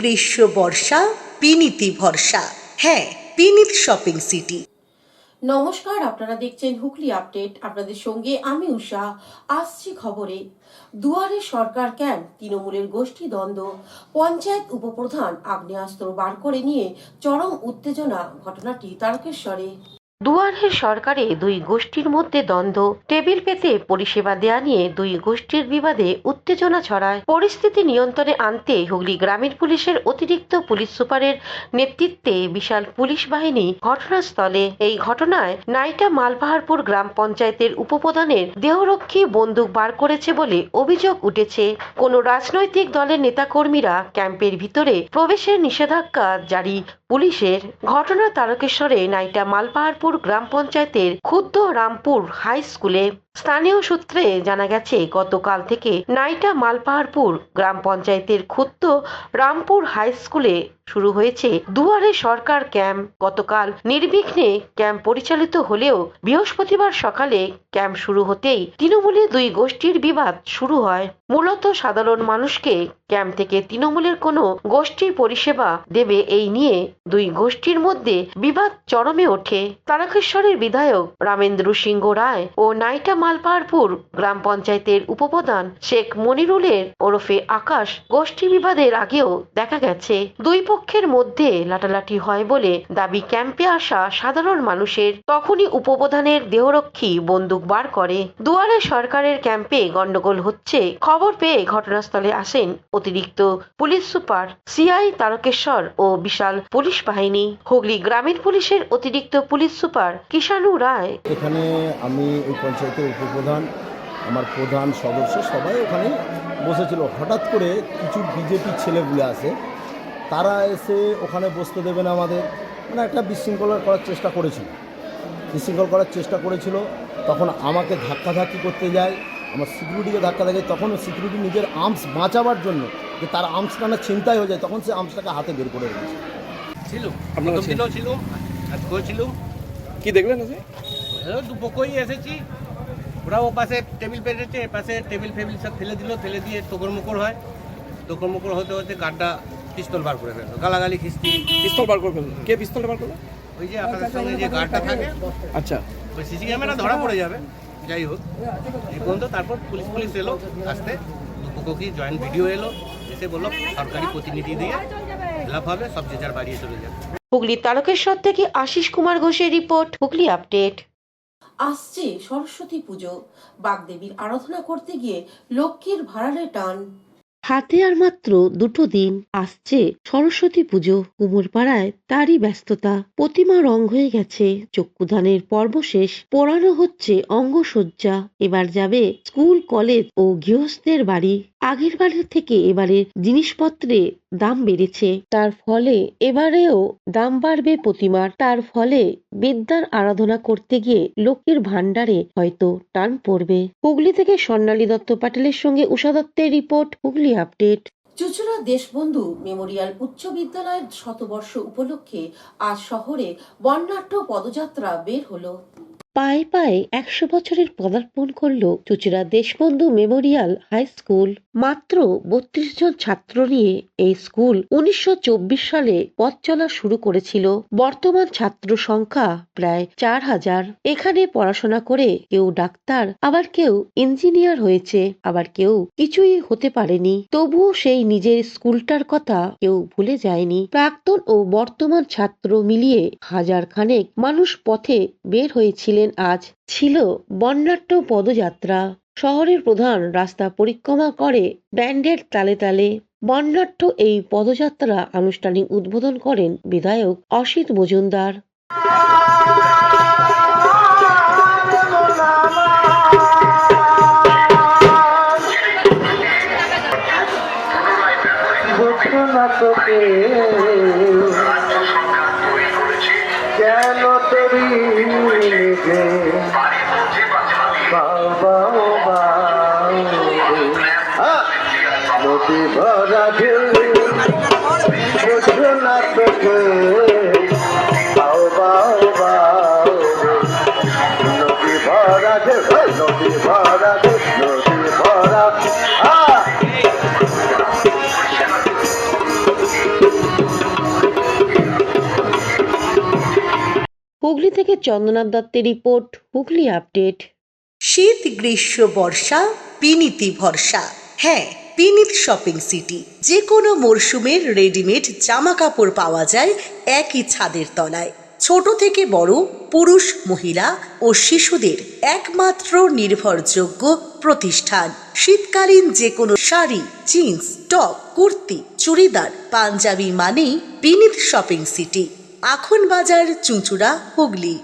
গ্রীষ্ম বর্ষা বিনীতি ভরসা। হ্যাঁ, বিনীত শপিং সিটি। নমস্কার, আপনারা দেখছেন হুগলি আপডেট। আপনাদের সঙ্গে আমি উষা। আসছি খবরে। দুয়ারে সরকার ক্যাম্প, তৃণমূলের গোষ্ঠী দ্বন্দ্ব, পঞ্চায়েত উপপ্রধান আগ্নেয়াস্ত্র বার করে নিয়ে চরম উত্তেজনা। ঘটনাটি তারকেশ্বরে। দুয়ারে সরকারে দুই গোষ্ঠীর মধ্যে দ্বন্দ্ব, টেবিল পেতে পরিষেবা দেয়া নিয়ে দুই গোষ্ঠীর বিবাদে উত্তেজনা ছড়ায়। পরিস্থিতি নিয়ন্ত্রণে আনতে হুগলি গ্রামীণ পুলিশের অতিরিক্ত পুলিশ সুপারের নেতৃত্বে বিশাল পুলিশ বাহিনী ঘটনাস্থলে। এই ঘটনায় নাইটা মালপাহাড়পুর গ্রাম পঞ্চায়েতের উপপ্রধানের দেহরক্ষী বন্দুক বার করেছে বলে অভিযোগ উঠেছে। কোনো রাজনৈতিক দলের নেতাকর্মীরা ক্যাম্পের ভিতরে প্রবেশের নিষেধাজ্ঞা জারি পুলিশের। ঘটনা তারকেশ্বরে নাইটা মালপাহাড়পুর গ্রাম পঞ্চায়েতের ক্ষুদ্র রামপুর হাই স্কুলে। স্থানীয় সূত্রে জানা গেছে, গতকাল থেকে নাইটা মালপাহাড়পুর গ্রাম পঞ্চায়েতের ক্ষুদ্র রামপুর হাই স্কুলে শুরু হয়েছে দুয়ারে সরকার ক্যাম্প। গতকাল নির্বিঘ্নে ক্যাম্প পরিচালিত হলেও বৃহস্পতিবার সকালে ক্যাম্প শুরু হতেই তৃণমূলের দুই গোষ্ঠীর বিবাদ শুরু হয়। মূলত সাধারণ মানুষকে ক্যাম্প থেকে তৃণমূলের কোনো গোষ্ঠী পরিষেবা দেবে এই নিয়ে দুই গোষ্ঠীর মধ্যে বিবাদ চরমে ওঠে। তারকেশ্বরের বিধায়ক রামেন্দ্র সিংহ রায় ও নাইটা মালপাহাড়পুর গ্রাম পঞ্চায়েতের উপপ্রধান শেখ মনিরুলের ওরফে আকাশ গোষ্ঠী বিবাদের আগেও দেখা গেছে দুই পক্ষের মধ্যে লাঠালাঠি হয় বলে দাবি ক্যাম্পে আসা সাধারণ মানুষের। তখনই উপপ্রধানের দেহরক্ষী বন্দুক বার করে। দুয়ারে সরকারের ক্যাম্পে গন্ডগোল হচ্ছে খবর পেয়ে ঘটনাস্থলে আসেন অতিরিক্ত পুলিশ সুপার সিআই তারকেশ্বর ও বিশাল পুলিশ বাহিনী। হুগলি গ্রামীণ পুলিশের অতিরিক্ত পুলিশ সুপার কিষাণু রায়। এখানে আমি ওই পঞ্চায়েতের উপপ্রধান, আমার প্রধান সদস্য সবাই ওখানে বসেছিল। হঠাৎ করে কিছু বিজেপি ছেলেগুলো আসে, তারা এসে ওখানে বসতে দেবে না আমাদের, মানে একটা বিশৃঙ্খল করার চেষ্টা করেছিল। তখন আমাকে ধাক্কাধাক্কি করতে যায়, আমার সিকিউরিটিকে ধাক্কা দেয়। তখন সিকিউরিটি নিজের আর্মস বাঁচাবার জন্য, যে তার আর্মসটা না ছিনতাই হয়ে যায়, তখন সে আর্মসটাকে হাতে বের করে রেখেছে। কি দেখলেন? দুপক্ষই এসেছি, ওরা ও পাশে টেবিল পেরেছে, পাশে টেবিল ফেবিল সব ফেলে দিয়ে টোকর মুকর হতে হতে গার্ডটা পিস্তল বার করে ফেললো, গালাগালি খিস্তি। পিস্তল বার করে ফেললো? কে পিস্তলটা বার করলো? ওই যে আপনাদের সঙ্গে যে গার্ডটা থাকে, আচ্ছা, ওই সিসি ক্যামেরা ধরা পড়ে যাবে। যাই হোক, এই পর্যন্ত তারপর পুলিশ এলো, আসতে দুপক্ষ কি জয়েন্ট ভিডিও এলো, এসে বললো সরকারি প্রতিনিধি দিয়ে খেলাপ হবে, সব যে যার বাড়িয়ে চলে যাবে। হুগলি তারকেশ্বর থেকে আশিস কুমার ঘোষের রিপোর্ট, হুগলি আপডেট। আসছে সরস্বতী পুজো। বাগদেবীর আরাধনা করতে গিয়ে লক্ষ্মীর ভাড়ারে টান। হাতে আর মাত্র 2 দিন, আসছে সরস্বতী পুজো। কুমোরপাড়ায় তারই ব্যস্ততা। প্রতিমা রং হয়ে গেছে, চক্ষুদানের পর্ব শেষ, পোড়ানো হচ্ছে অঙ্গসজ্জা। এবার যাবে স্কুল, কলেজ ও গৃহস্থের বাড়ি। আগের বারের থেকে এবারে জিনিসপত্রে দাম বেড়েছে, তার ফলে এবারেও দাম বাড়বে প্রতিমার। তার ফলে বিদ্যার আরাধনা করতে গিয়ে লক্ষ্মীর ভান্ডারে হয়তো টান পড়বে। হুগলি থেকে স্বর্ণালী দত্ত পাটেলের সঙ্গে উষা দত্তের রিপোর্ট, হুগলি আপডেট। চুঁচুড়া দেশবন্ধু মেমোরিয়াল উচ্চ বিদ্যালয়ের শতবর্ষ উপলক্ষে আজ শহরে বর্ণাঢ্য পদযাত্রা বের হলো। পায়ে পায়ে 100 বছরের পদার্পণ করল চুঁচুড়া দেশবন্ধু মেমোরিয়াল হাই স্কুল। মাত্র 32 জন ছাত্র নিয়ে এই স্কুল 1924 সালে পথ চলা শুরু করেছিল। বর্তমান ছাত্র সংখ্যা প্রায় 4000। এখানে পড়াশোনা করে কেউ ডাক্তার, আবার কেউ ইঞ্জিনিয়ার হয়েছে, আবার কেউ কিছুই হতে পারেনি। তবুও সেই নিজের স্কুলটার কথা কেউ ভুলে যায়নি। প্রাক্তন ও বর্তমান ছাত্র মিলিয়ে 1000 খানেক মানুষ পথে বের হয়েছিলেন। আজ ছিল বর্ণাঢ্য পদযাত্রা। শহরের প্রধান রাস্তা পরিক্রমা করে ব্যান্ডের তালে তালে। বর্ণাঢ্য এই পদযাত্রা আনুষ্ঠানিক উদ্বোধন করেন বিধায়ক অসিত মজুমদার। নদী ভরা ঢেউ না তোকে, বাও বাও বাও, নদী ভরা ঢেউ, নদী ভরা ঢেউ, নদী ভরা। হুগলি থেকে চন্দ্রনাথ দত্তের রিপোর্ট, হুগলি আপডেট। শীত গ্রীষ্ম বর্ষা পিনিতি ভরসা। হ্যাঁ, পিনিত শপিং সিটি। যে কোনো মরশুমের রেডিমেড জামা কাপড় পাওয়া যায় একই ছাদের তলায়। ছোট থেকে বড়, পুরুষ মহিলা ও শিশুদের একমাত্র নির্ভরযোগ্য প্রতিষ্ঠান। শীতকালীন যে কোনো শাড়ি, জিন্স, টপ, কুর্তি, চুড়িদার, পাঞ্জাবি মানেই পিনিত শপিং সিটি। আখন বাজার, চুঁচুড়া, Hooghly.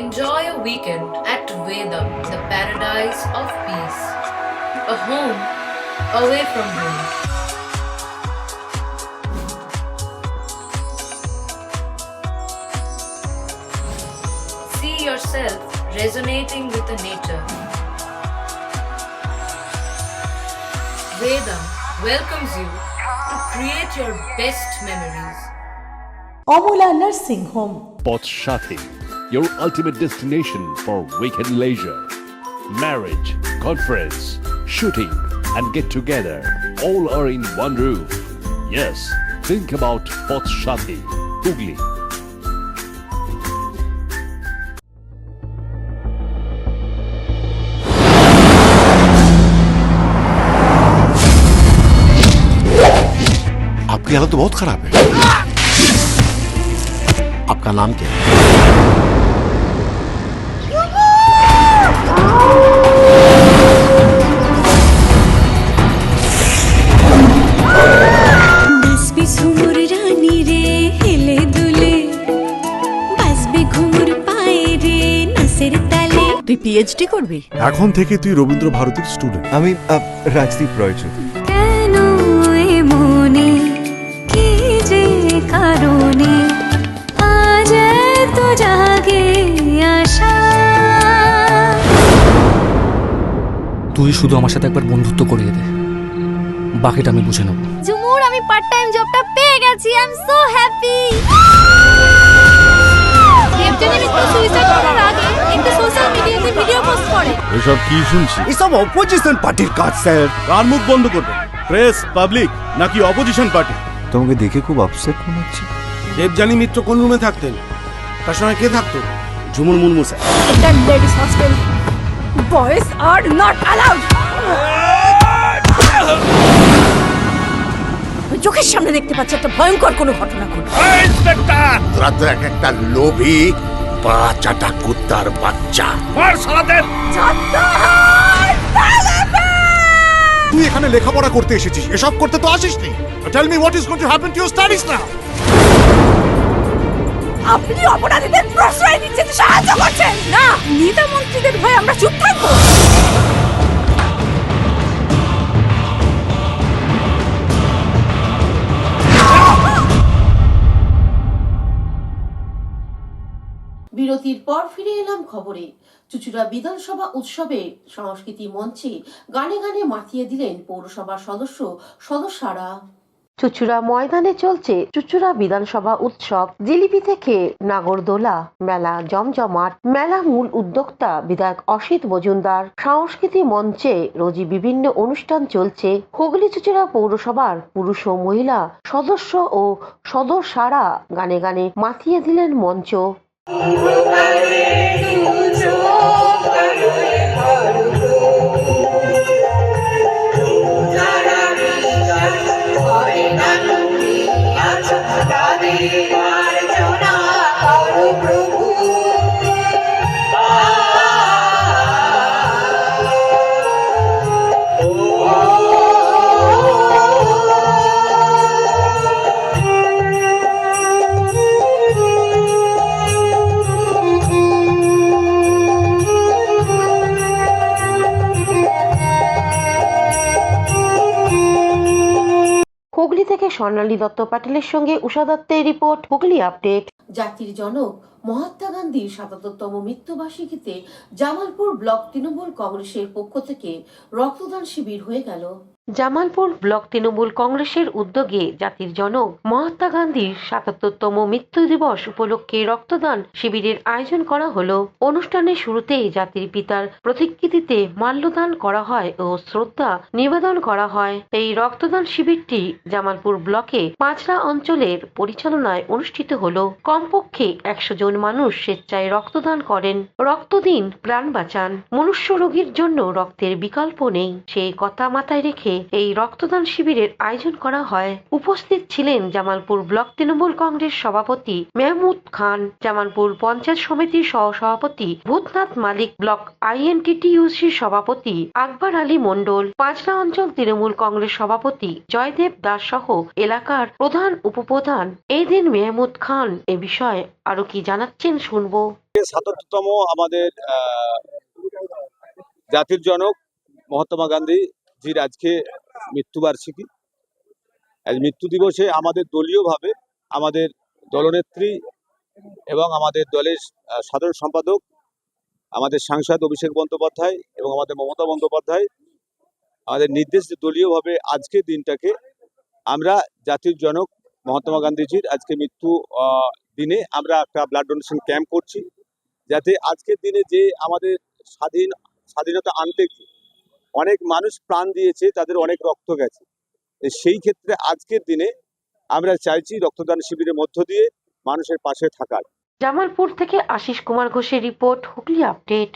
Enjoy a weekend at Vedam, the paradise of peace. A home away from home. See yourself resonating with the nature. Vedam welcomes you to create your best memories. Amala nursing home. Potshati, your ultimate destination for weekend leisure. Marriage, conference, shooting, and get together all are in one roof. Yes, think about Potshati, Hugli. आपकी हालत तो बहुत खराब है। आपका नाम क्या है? বাসবি ঝুমুর রানী রে হেলে দুলে, বাসবি ঘুমুর পায়ে রে নাচের তালে। তুই পিএইচডি করবি? এখন থেকে তুই রবীন্দ্র ভারতীর স্টুডেন্ট। আমি রাজদীপ রয় চৌধুরী। কেন এ মনে কি যে কারণে আজ তো জাগে আশা। তুই শুধু আমার সাথে একবার বন্ধুত্ব করিয়ে দে, বাকিটা আমি বুঝে নেব। ঝুমুর, আমি পার্ট টাইম জবটা পেয়ে গেছি। I am so happy. Debjani Mitra suicide করার আগে একটু সোশ্যাল মিডিয়াতে ভিডিও পোস্ট করে। এসব কি শুনছি? এসব অপোজিশন পার্টির কাজ স্যার। কার মুখ বন্ধ করবে? প্রেস, পাবলিক নাকি অপোজিশন পার্টি? তোমাকে দেখে খুব আপসেট মনে হচ্ছে। দেবজানি মিত্র কোন রুমে থাকতেন? তার সঙ্গে কে থাকতো? ঝুমুর মুর্মু স্যার। এটা ladies hostel, boys are not allowed. চোখের সামনে দেখতে পাচ্ছি একটা ভয়ঙ্কর কোনো ঘটনা ঘটছে। তোরা তো একটা লোভী বাচ্চাটা কুত্তার বাচ্চা। তুই এখানে লেখাপড়া করতে এসেছিস, এসব করতে তো আসিসনি। Tell me what is going to happen to your studies now. আপনি অপরাধীদের প্রশ্রয় দিচ্ছেন, সাহায্য করছেন না। নেতা মন্ত্রীদের ভয়ে আমরা চুপ থাকবো? বিরতির পর ফিরে এলাম খবরে। চুঁচুড়া বিধানসভা উৎসবে সংস্কৃতি মঞ্চে গানে গানে মাতিয়ে দিলেন পৌরসভার সদস্যরা। চুঁচুড়া ময়দানে চলছে চুঁচুড়া বিধানসভা উৎসব। জিলিপি থেকে নাগরদোলা, মেলা জমজমাট। মেলা মূল উদ্যোক্তা বিধায়ক অসিত মজুমদার। সংস্কৃতি মঞ্চে রোজই বিভিন্ন অনুষ্ঠান চলছে। হুগলি চুঁচুড়া পৌরসভার পুরুষ ও মহিলা সদস্য ও সদস্যরা গানে গানে মাতিয়ে দিলেন মঞ্চ। হুগলি থেকে স্বর্ণালী দত্ত প্যাটেলের সঙ্গে উষা দত্তের রিপোর্ট, হুগলি আপডেট। জাতির জনক মহাত্মা গান্ধীর ৭৭তম মৃত্যুবার্ষিকীতে জামালপুর ব্লক তৃণমূল কংগ্রেসের পক্ষ থেকে রক্তদান শিবির হয়ে গেল। জামালপুর ব্লক তৃণমূল কংগ্রেসের উদ্যোগে জাতির জনক মহাত্মা গান্ধীর ৭৭তম মৃত্যু দিবস উপলক্ষে রক্তদান শিবিরের আয়োজন করা হলো। অনুষ্ঠানের শুরুতেই জাতির পিতার প্রতিকৃতিতে মাল্যদান করা হয় ও শ্রদ্ধা নিবেদন করা হয়। এই রক্তদান শিবিরটি জামালপুর ব্লকে পাঁচড়া অঞ্চলের পরিচালনায় অনুষ্ঠিত হলো। কমপক্ষে ১০০ জন মানুষ স্বেচ্ছায় রক্তদান করেন। রক্ত দিন, প্রাণ বাঁচান। মনুষ্য রোগীর জন্য রক্তের বিকল্প নেই, সেই কথা মাথায় রেখে এই রক্তদান শিবিরের আয়োজন করা হয়। উপস্থিত ছিলেন জামালপুর ব্লক তৃণমূল কংগ্রেস সভাপতি মেহমুদ খান, জামালপুর পঞ্চায়েত সমিতির সহসভাপতি ভূতনাথ মালিক, ব্লক INTTUC সভাপতি আকবর আলী মণ্ডল, পাঁচড়া অঞ্চল তৃণমূল কংগ্রেস সভাপতি জয়দেব দাস সহ এলাকার প্রধান উপপ্রধান। এই দিন মেহমুদ খান এ বিষয়ে আরো কি জানাচ্ছেন শুনবো। ৭৭তম আমাদের জাতির জনক মহাত্মা গান্ধীজির আজকে মৃত্যুবার্ষিকী। আজ মৃত্যু দিবসে আমাদের দলীয়ভাবে আমাদের দলনেত্রী এবং আমাদের দলের সাধারণ সম্পাদক, আমাদের সাংসদ অভিষেক বন্দ্যোপাধ্যায় এবং আমাদের মমতা বন্দ্যোপাধ্যায় আমাদের নির্দেশে দলীয়ভাবে আজকের দিনটাকে আমরা জাতির জনক মহাত্মা গান্ধীজির আজকে মৃত্যু দিনে আমরা একটা ব্লাড ডোনেশন ক্যাম্প করছি, যাতে আজকের দিনে যে আমাদের স্বাধীনতা আনতে গিয়ে অনেক মানুষ প্রাণ দিয়েছে, তাদের অনেক রক্ত গেছে, সেই ক্ষেত্রে আজকের দিনে আমরা চাইছি রক্তদান শিবিরের মধ্য দিয়ে মানুষের পাশে থাকার। জামালপুর থেকে আশিস কুমার ঘোষের রিপোর্ট, হুগলি আপডেট।